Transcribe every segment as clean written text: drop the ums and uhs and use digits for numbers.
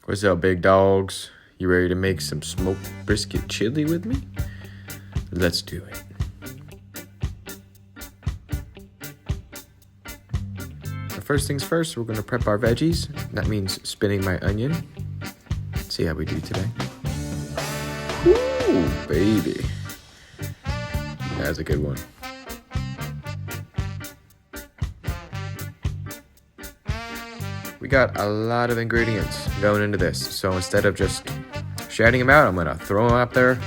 What's up, big dogs? You ready to make some smoked brisket chili with me? Let's do it. First things first, we're going to prep our veggies. That means spinning my onion. Let's see how we do today. Ooh, baby. That's a good one. We got a lot of ingredients going into this, so instead of just shouting them out, I'm gonna throw them up there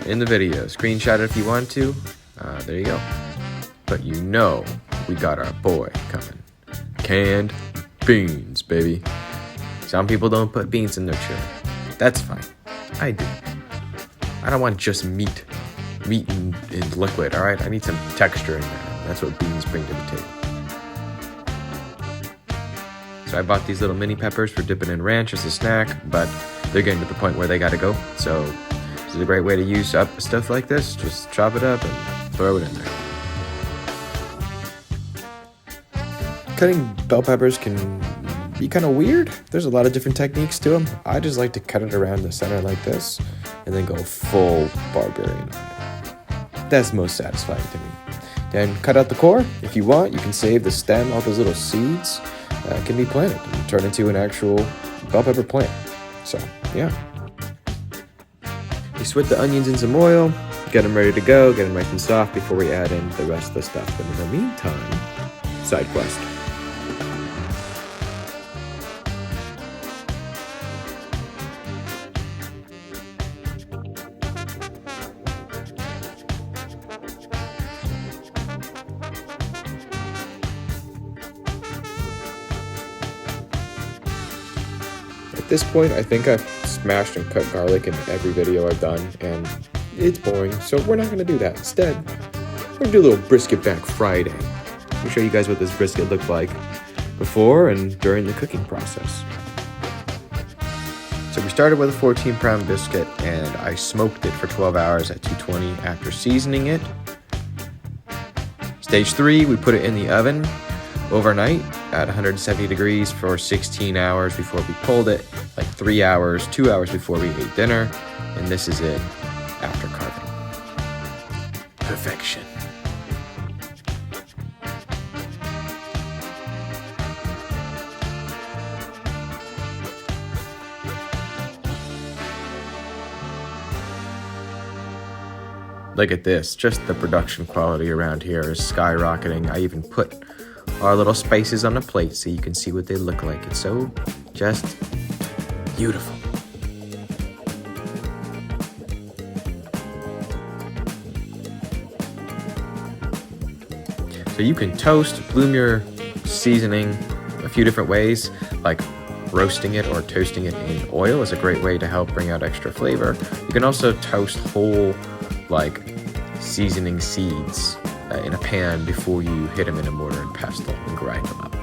in the video. Screenshot it if you want to. There you go. But you know we got our boy coming. Canned beans, baby. Some people don't put beans in their chili. That's fine. I do. I don't want just meat in liquid, all right? I need some texture in there. That's what beans bring to the table. So I bought these little mini peppers for dipping in ranch as a snack, but they're getting to the point where they gotta go. So this is a great way to use up stuff like this. Just chop it up and throw it in there. Cutting bell peppers can be kind of weird. There's a lot of different techniques to them. I just like to cut it around the center like this and then go full barbarian on it. That's most satisfying to me. Then cut out the core. If you want, you can save the stem. All those little seeds can be planted and turn into an actual bell pepper plant. So, yeah. We sweat the onions in some oil, get them ready to go, get them nice and soft before we add in the rest of the stuff. But in the meantime, side quest. At this point, I think I've smashed and cut garlic in every video I've done, and it's boring, so we're not going to do that. Instead, we're going to do a little brisket back Friday. Let me show you guys what this brisket looked like before and during the cooking process. So we started with a 14-pound brisket, and I smoked it for 12 hours at 220 after seasoning it. Stage 3, we put it in the oven overnight at 170 degrees for 16 hours before we pulled it, like 3 hours, 2 hours before we ate dinner, and this is it after carving. Perfection. Look at this, just the production quality around here is skyrocketing. I even put our little spices on a plate so you can see what they look like. It's so just beautiful. So you can toast, bloom your seasoning a few different ways, like roasting it or toasting it in oil is a great way to help bring out extra flavor. You can also toast whole, like, seasoning seeds in a pan before you hit them in a mortar and pestle and grind them up.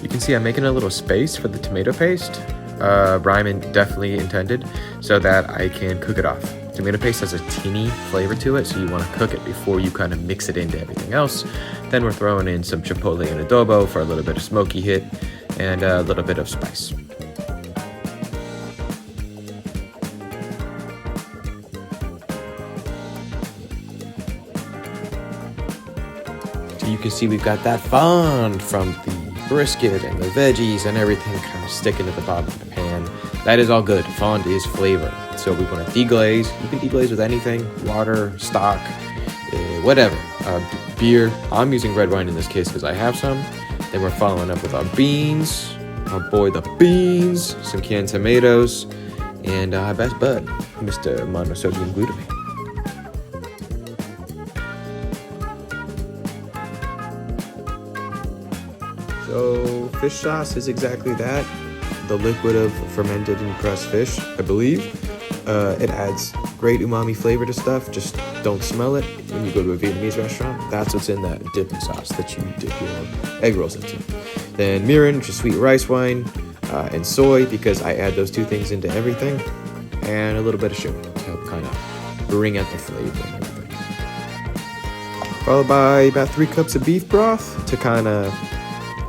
You can see I'm making a little space for the tomato paste. Ryman definitely intended so that I can cook it off. Tomato paste has a teeny flavor to it, so you want to cook it before you kind of mix it into everything else. Then we're throwing in some chipotle and adobo for a little bit of smoky hit and a little bit of spice. So you can see we've got that fond from the brisket and the veggies and everything kind of sticking to the bottom of the pan. That is all good. Fond is flavor. So we want to deglaze. You can deglaze with anything, water, stock, whatever. Beer. I'm using red wine in this case because I have some. Then we're following up with our beans. Our boy the beans. Some canned tomatoes. And our best bud, Mr. Monosodium Glutamate. So fish sauce is exactly that. The liquid of fermented and pressed fish, I believe. It adds great umami flavor to stuff. Just don't smell it when you go to a Vietnamese restaurant. That's what's in that dipping sauce that you dip your egg rolls into. Then mirin, which is sweet rice wine, and soy, because I add those two things into everything, and a little bit of sugar to help kind of bring out the flavor and everything. Followed by about 3 cups of beef broth to kind of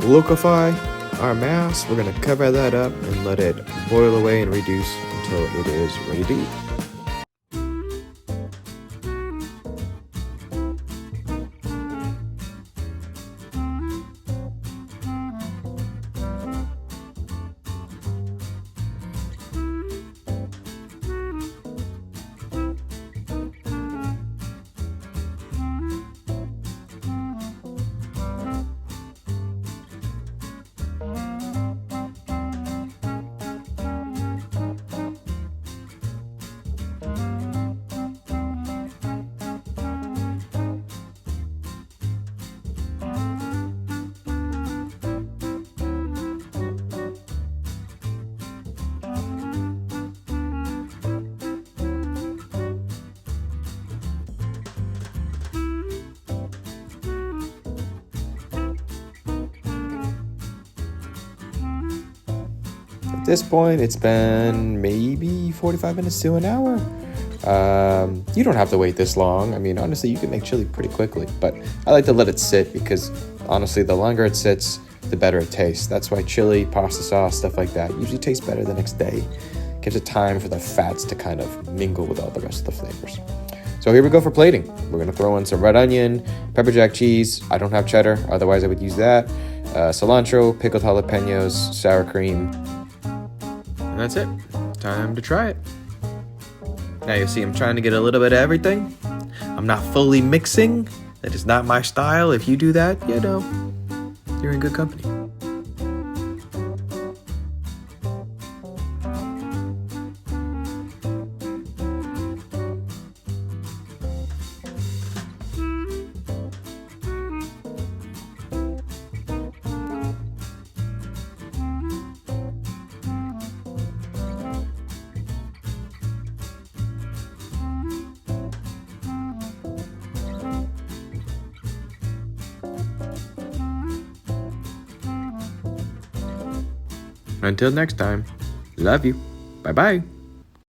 liquefy our mass. We're going to cover that up and let it boil away and reduce until it is ready to eat. At this point, it's been maybe 45 minutes to an hour. You don't have to wait this long. I mean, honestly, you can make chili pretty quickly, but I like to let it sit because, honestly, the longer it sits, the better it tastes. That's why chili, pasta sauce, stuff like that usually tastes better the next day. Gives it time for the fats to kind of mingle with all the rest of the flavors. So here we go for plating. We're going to throw in some red onion, pepper jack cheese. I don't have cheddar, otherwise I would use that. Cilantro, pickled jalapenos, sour cream. And that's it. Time to try it. Now you see I'm trying to get a little bit of everything. I'm not fully mixing. That is not my style. If you do that, you know, you're in good company. Until next time, love you. Bye-bye.